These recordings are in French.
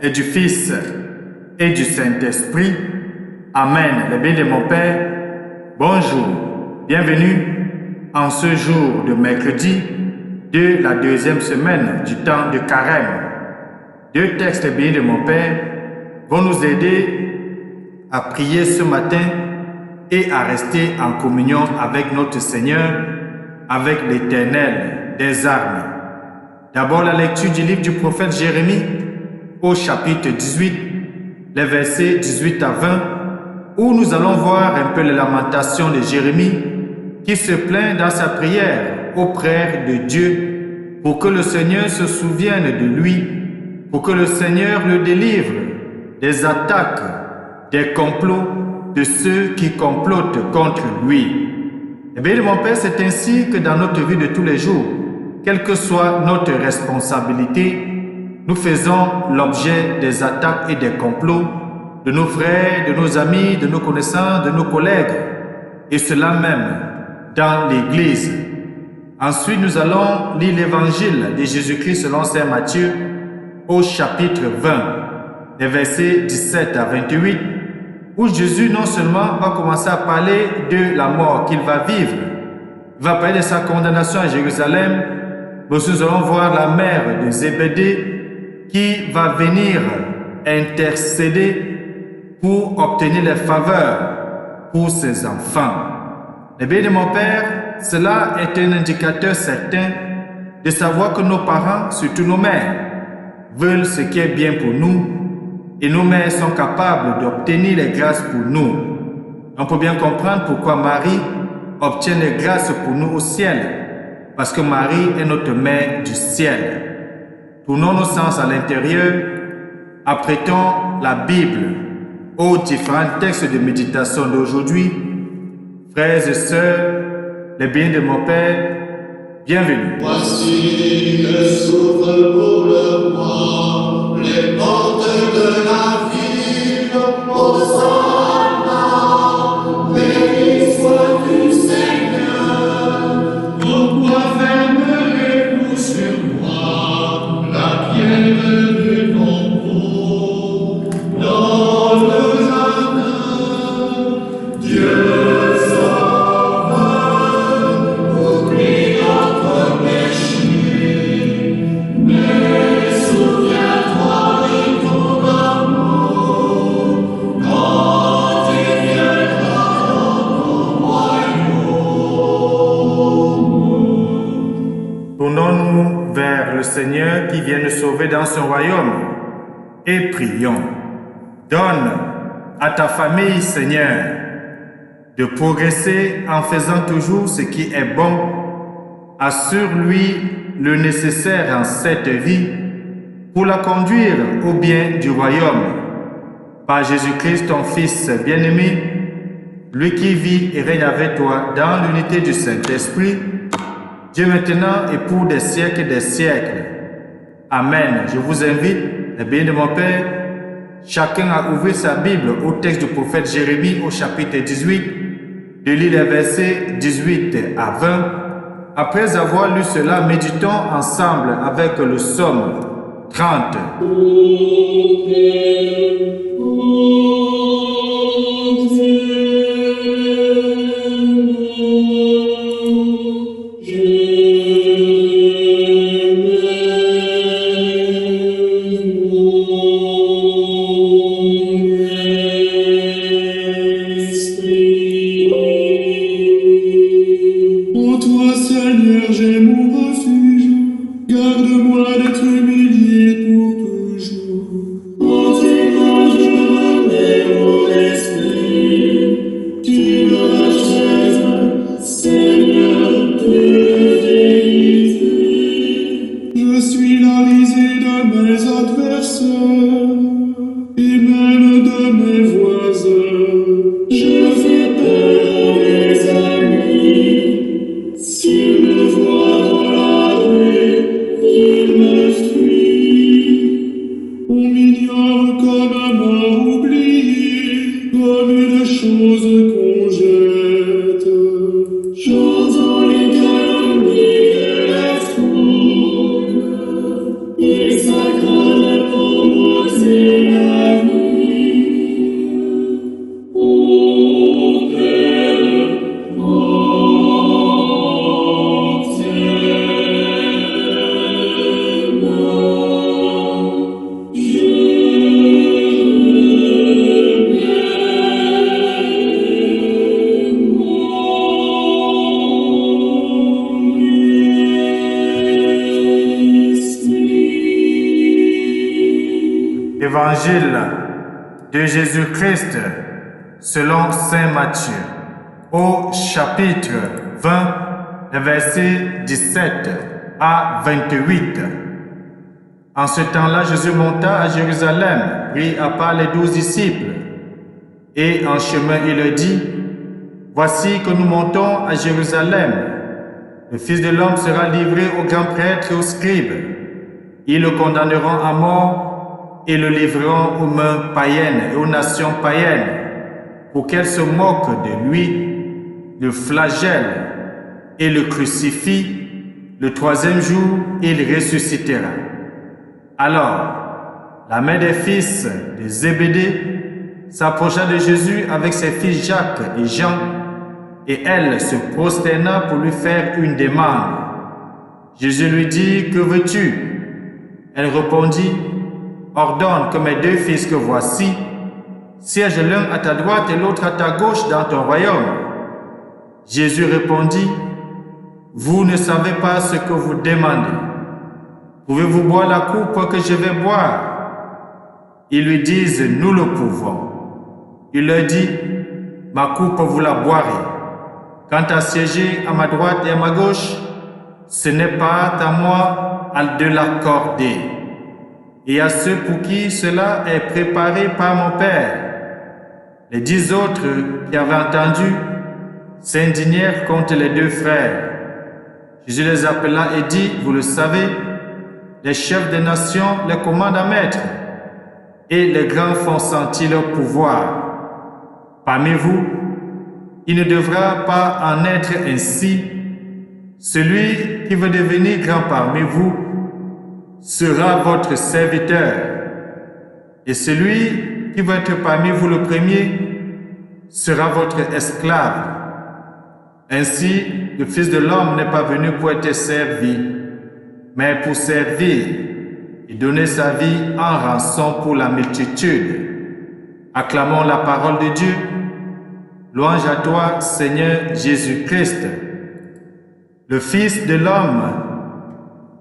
et du Fils et du Saint-Esprit. Amen. Le bien de mon Père, bonjour, bienvenue en ce jour de mercredi de la deuxième semaine du temps de Carême. Deux textes bien de mon Père vont nous aider à prier ce matin et à rester en communion avec notre Seigneur, avec l'Éternel des armées. D'abord, la lecture du livre du prophète Jérémie au chapitre 18, les versets 18 à 20, où nous allons voir un peu les lamentations de Jérémie qui se plaint dans sa prière auprès de Dieu pour que le Seigneur se souvienne de lui, pour que le Seigneur le délivre des attaques, des complots de ceux qui complotent contre lui. Eh bien, mon Père, c'est ainsi que dans notre vie de tous les jours, quelle que soit notre responsabilité, nous faisons l'objet des attaques et des complots de nos frères, de nos amis, de nos connaissances, de nos collègues, et cela même dans l'Église. Ensuite, nous allons lire l'Évangile de Jésus-Christ selon Saint Matthieu au chapitre 20, les versets 17 à 28, où Jésus non seulement va commencer à parler de la mort qu'il va vivre, il va parler de sa condamnation à Jérusalem, mais nous allons voir la mère de Zébédée qui va venir intercéder pour obtenir les faveurs pour ses enfants. Eh bien, de mon Père, cela est un indicateur certain de savoir que nos parents, surtout nos mères, veulent ce qui est bien pour nous et nos mères sont capables d'obtenir les grâces pour nous. On peut bien comprendre pourquoi Marie obtient les grâces pour nous au ciel, parce que Marie est notre mère du ciel. Tournons nos sens à l'intérieur, apprêtons la Bible aux différents textes de méditation d'aujourd'hui. Frères et sœurs, les biens de mon Père, bienvenue. Voici que s'ouvrent pour le roi les portes de la ville. Hosanna, béni sois-tu Seigneur. Pourquoi fermerez-vous sur moi la pierre du tombeau? Dans le jardin, Dieu Tournons-nous vers le Seigneur qui vient nous sauver dans son royaume et prions. Donne à ta famille, Seigneur, de progresser en faisant toujours ce qui est bon. Assure-lui le nécessaire en cette vie pour la conduire au bien du royaume. Par Jésus-Christ, ton Fils bien-aimé, lui qui vit et règne avec toi dans l'unité du Saint-Esprit, Dieu maintenant et pour des siècles. Amen. Je vous invite, les biens de mon Père, chacun à ouvrir sa Bible au texte du prophète Jérémie au chapitre 18, de lire les versets 18 à 20. Après avoir lu cela, méditons ensemble avec le psaume 30. It's like all the Évangile de Jésus-Christ selon Saint Matthieu, au chapitre 20, versets 17 à 28. En ce temps-là, Jésus monta à Jérusalem, prit à part les 12 disciples, et en chemin il leur dit, « Voici que nous montons à Jérusalem. Le Fils de l'homme sera livré aux grands prêtres et aux scribes. Ils le condamneront à mort et le livreront aux mains païennes et aux nations païennes, pour qu'elles se moquent de lui, le flagellent et le crucifient. Le troisième jour, il ressuscitera. » Alors, la mère des fils de Zébédée s'approcha de Jésus avec ses fils Jacques et Jean, et elle se prosterna pour lui faire une demande. Jésus lui dit, « Que veux-tu » Elle répondit, « Ordonne que mes 2 fils que voici siègent l'un à ta droite et l'autre à ta gauche dans ton royaume. » Jésus répondit, « Vous ne savez pas ce que vous demandez. Pouvez-vous boire la coupe que je vais boire ?» Ils lui disent, « Nous le pouvons. » Il leur dit, « Ma coupe, vous la boirez. Quant à siéger à ma droite et à ma gauche, ce n'est pas à moi de l'accorder. Et à ceux pour qui cela est préparé par mon Père. » Les 10 autres qui avaient entendu s'indignèrent contre les 2 frères. Jésus les appela et dit, « Vous le savez, les chefs des nations les commandent à maître, et les grands font sentir leur pouvoir. Parmi vous, il ne devra pas en être ainsi. Celui qui veut devenir grand parmi vous sera votre serviteur, et celui qui veut être parmi vous le premier sera votre esclave. Ainsi, le Fils de l'homme n'est pas venu pour être servi, mais pour servir et donner sa vie en rançon pour la multitude. Acclamons la parole de Dieu. Louange à toi, Seigneur Jésus-Christ. Le Fils de l'homme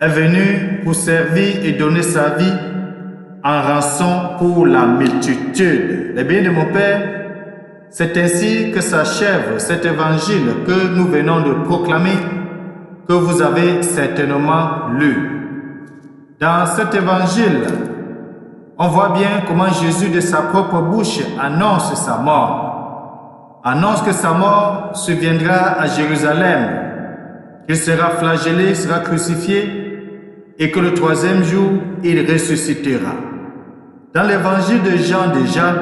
est venu pour servir et donner sa vie en rançon pour la multitude. Les biens de mon Père, c'est ainsi que s'achève cet évangile que nous venons de proclamer, que vous avez certainement lu. Dans cet évangile, on voit bien comment Jésus de sa propre bouche annonce sa mort. Annonce que sa mort surviendra à Jérusalem, qu'il sera flagellé, sera crucifié, et que le troisième jour, il ressuscitera. Dans l'évangile de Jean déjà,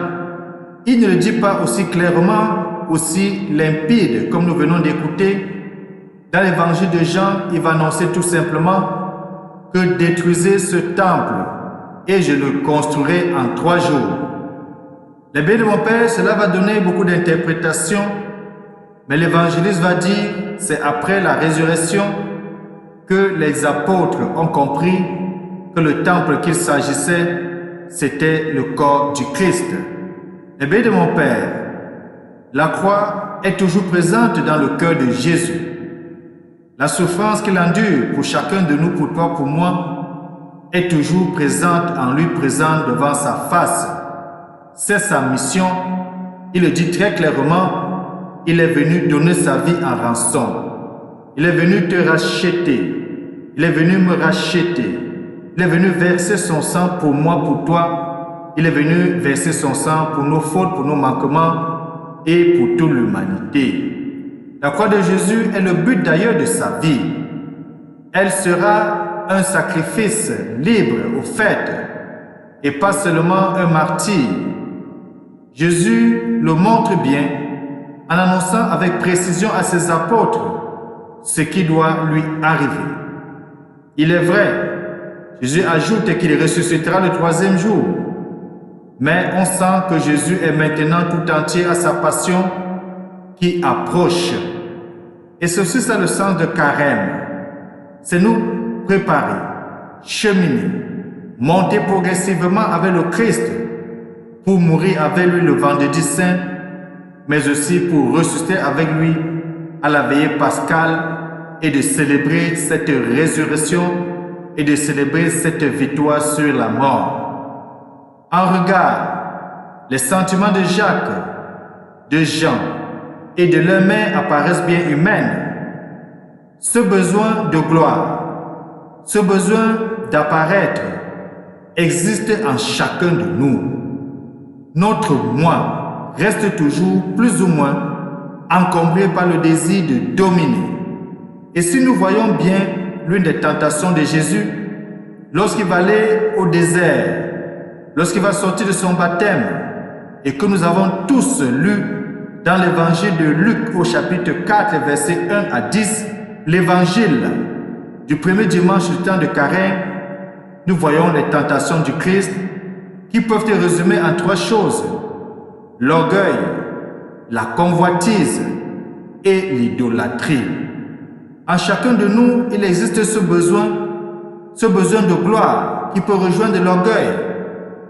il ne le dit pas aussi clairement, aussi limpide comme nous venons d'écouter. Dans l'évangile de Jean, il va annoncer tout simplement que détruisez ce temple et je le construirai en 3 jours. Les biens de mon Père, cela va donner beaucoup d'interprétations, mais l'évangéliste va dire c'est après la résurrection que les apôtres ont compris que le temple qu'il s'agissait, c'était le corps du Christ. Les biens de mon Père, la croix est toujours présente dans le cœur de Jésus. La souffrance qu'il endure pour chacun de nous, pour toi, pour moi, est toujours présente en lui, présente devant sa face. C'est sa mission. Il le dit très clairement, il est venu donner sa vie en rançon. Il est venu te racheter. Il est venu me racheter. Il est venu verser son sang pour moi, pour toi. Il est venu verser son sang pour nos fautes, pour nos manquements et pour toute l'humanité. La croix de Jésus est le but d'ailleurs de sa vie. Elle sera un sacrifice libre au fait et pas seulement un martyr. Jésus le montre bien en annonçant avec précision à ses apôtres ce qui doit lui arriver. Il est vrai, Jésus ajoute qu'il ressuscitera le troisième jour, Mais on sent que Jésus est maintenant tout entier à sa passion qui approche. Et c'est aussi ça le sens de carême. C'est nous préparer, cheminer, monter progressivement avec le Christ pour mourir avec lui le vendredi saint, mais aussi pour ressusciter avec lui à la veillée pascale et de célébrer cette résurrection et de célébrer cette victoire sur la mort. En regard, les sentiments de Jacques, de Jean et de leurs mains apparaissent bien humaines. Ce besoin de gloire, ce besoin d'apparaître existe en chacun de nous. Notre moi reste toujours plus ou moins encombré par le désir de dominer. Et si nous voyons bien l'une des tentations de Jésus, lorsqu'il va aller au désert, lorsqu'il va sortir de son baptême, et que nous avons tous lu dans l'évangile de Luc au chapitre 4, versets 1 à 10, l'évangile du premier dimanche du temps de carême, nous voyons les tentations du Christ qui peuvent être résumées en 3 choses: l'orgueil, la convoitise et l'idolâtrie. En chacun de nous, il existe ce besoin de gloire qui peut rejoindre l'orgueil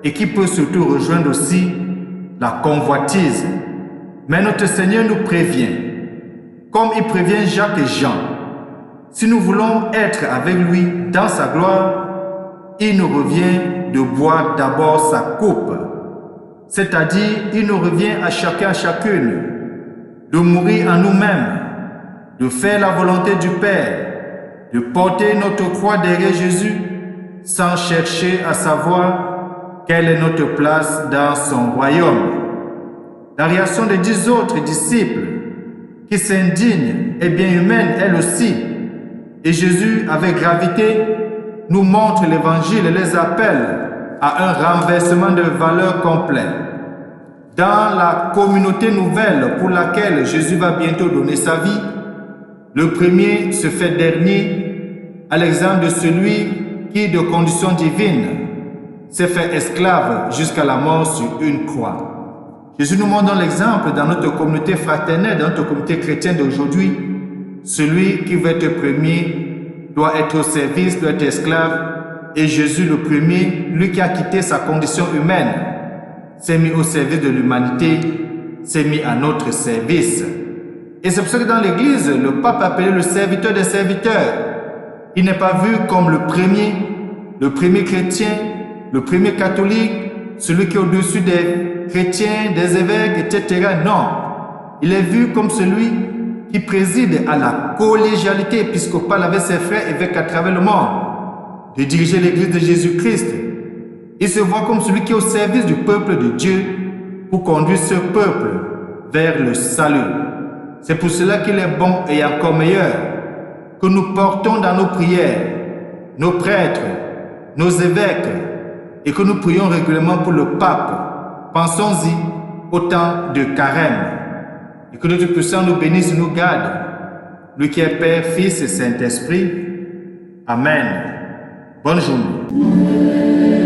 et qui peut surtout rejoindre aussi la convoitise. Mais notre Seigneur nous prévient, comme il prévient Jacques et Jean. Si nous voulons être avec lui dans sa gloire, il nous revient de boire d'abord sa coupe. C'est-à-dire, il nous revient à chacun, à chacune, de mourir en nous-mêmes, de faire la volonté du Père, de porter notre croix derrière Jésus, sans chercher à savoir quelle est notre place dans son royaume. La réaction des 10 autres disciples qui s'indignent est bien humaine elle aussi. Et Jésus, avec gravité, nous montre l'évangile et les appelle à un renversement de valeurs complet. Dans la communauté nouvelle pour laquelle Jésus va bientôt donner sa vie, le premier se fait dernier, à l'exemple de celui qui, de condition divine, s'est fait esclave jusqu'à la mort sur une croix. Jésus nous montre l'exemple dans notre communauté fraternelle, dans notre communauté chrétienne d'aujourd'hui. Celui qui veut être premier doit être au service, doit être esclave. Et Jésus le premier, lui qui a quitté sa condition humaine, s'est mis au service de l'humanité, s'est mis à notre service. Et c'est pour ça que dans l'Église, le pape appelé le serviteur des serviteurs. Il n'est pas vu comme le premier chrétien, le premier catholique, celui qui est au-dessus des chrétiens, des évêques, etc. Non, il est vu comme celui qui préside à la collégialité épiscopale avec ses frères évêques à travers le monde, de diriger l'Église de Jésus-Christ. Il se voit comme celui qui est au service du peuple de Dieu pour conduire ce peuple vers le salut. C'est pour cela qu'il est bon et encore meilleur que nous portons dans nos prières nos prêtres, nos évêques et que nous prions régulièrement pour le pape. Pensons-y au temps de carême. Et que notre puissant nous bénisse et nous garde, lui qui est Père, Fils et Saint-Esprit. Amen. Bonne journée.